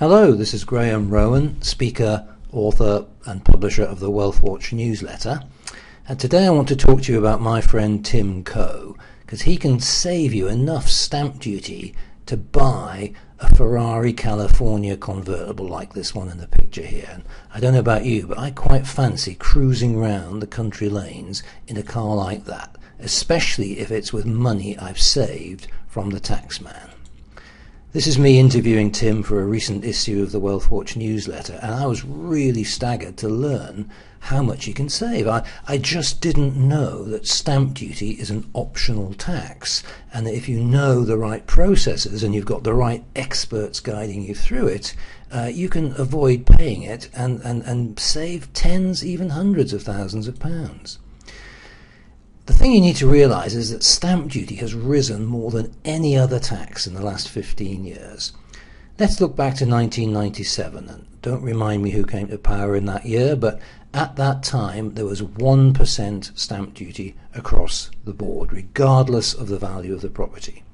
Hello, this is Rowan, speaker, author and publisher of the Wealth Watch newsletter. And today I want to talk to you about my friend Tim Coe, because he can save you enough stamp duty to buy a Ferrari California convertible like this one in the picture here. And I don't know about you, but I quite fancy cruising round the country lanes in a car like that, especially if it's with money I've saved from the taxman. This is me interviewing Tim for a recent issue of the Wealth Watch newsletter, and I was really staggered to learn how much you can save. I just didn't know that stamp duty is an optional tax, and that if you know the right processes and you've got the right experts guiding you through it, you can avoid paying it and save tens, even hundreds of thousands of pounds. The thing you need to realise is that stamp duty has risen more than any other tax in the last 15 years. Let's look back to 1997, and don't remind me who came to power in that year, but at that time there was 1% stamp duty across the board, regardless of the value of the property.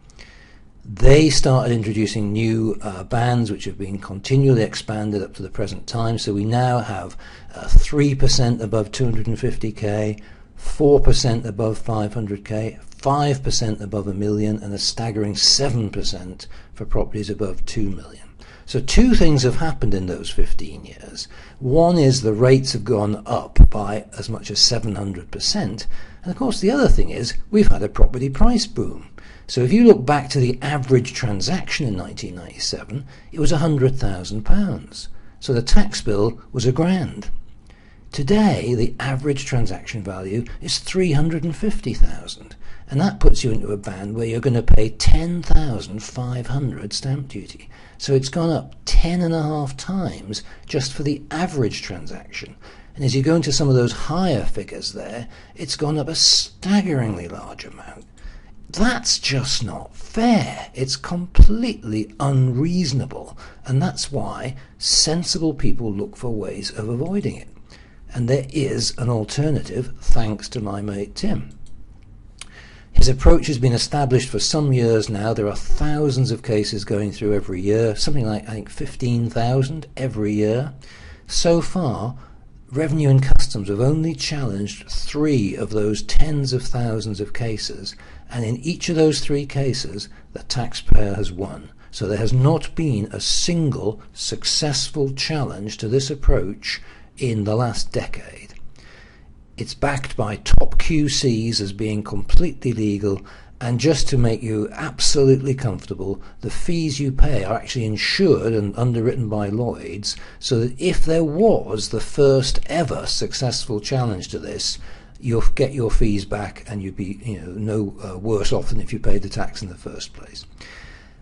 They started introducing new bands which have been continually expanded up to the present time, so we now have 3% above 250k, 4% above 500k, 5% above $1 million, and a staggering 7% for properties above 2 million. So two things have happened in those 15 years. One is the rates have gone up by as much as 700%. And of course the other thing is we've had a property price boom. So if you look back to the average transaction in 1997, it was £100,000. So the tax bill was £1,000. Today, the average transaction value is $350,000, and that puts you into a band where you're going to pay $10,500 stamp duty. So it's gone up 10.5 times just for the average transaction. And as you go into some of those higher figures there, it's gone up a staggeringly large amount. That's just not fair. It's completely unreasonable, and that's why sensible people look for ways of avoiding it. And there is an alternative, thanks to my mate Tim. His approach has been established for some years now. There are thousands of cases going through every year, something like, I think, 15,000 every year. So far, Revenue and Customs have only challenged 3 of those tens of thousands of cases, and in each of those 3 cases, the taxpayer has won. So there has not been a single successful challenge to this approach in the last decade. It's backed by top QCs as being completely legal, and just to make you absolutely comfortable, the fees you pay are actually insured and underwritten by Lloyd's, so that if there was the first ever successful challenge to this, you'll get your fees back and you'd be no worse off than if you paid the tax in the first place.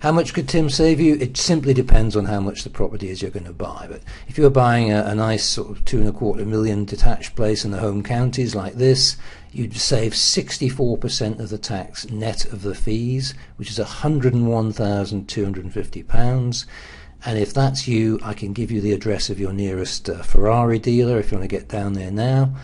How much could Tim save you? It simply depends on how much the property is you're going to buy. But if you're buying a nice sort of $2.25 million detached place in the home counties like this, you'd save 64% of the tax net of the fees, which is £101,250. And if that's you, I can give you the address of your nearest Ferrari dealer if you want to get down there now.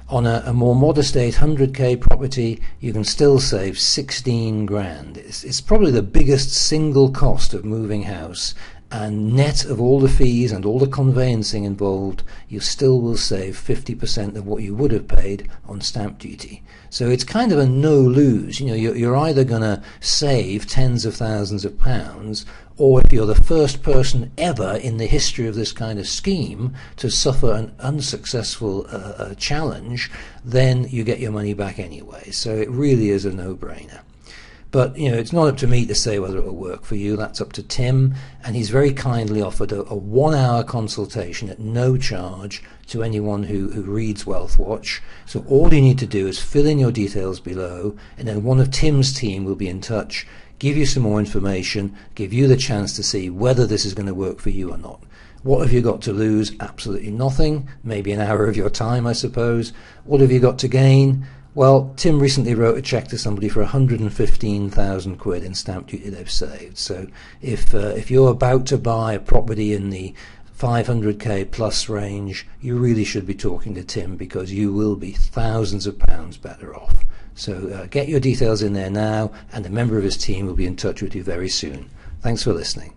On a more modest 800k property, you can still save 16 grand. It's probably the biggest single cost of moving house, and net of all the fees and all the conveyancing involved, you still will save 50% of what you would have paid on stamp duty. So it's kind of a no-lose. You're either going to save tens of thousands of pounds, or if you're the first person ever in the history of this kind of scheme to suffer an unsuccessful challenge, then you get your money back anyway. So it really is a no-brainer. But it's not up to me to say whether it will work for you. That's up to Tim, and he's very kindly offered a 1-hour consultation at no charge to anyone who reads Wealth Watch. So all you need to do is fill in your details below, and then one of Tim's team will be in touch, give you some more information, give you the chance to see whether this is going to work for you or not. What have you got to lose? Absolutely nothing. Maybe an hour of your time, I suppose. What have you got to gain? Well, Tim recently wrote a cheque to somebody for 115,000 quid in stamp duty they've saved. So if you're about to buy a property in the 500k plus range, you really should be talking to Tim, because you will be thousands of pounds better off. So get your details in there now, and a member of his team will be in touch with you very soon. Thanks for listening.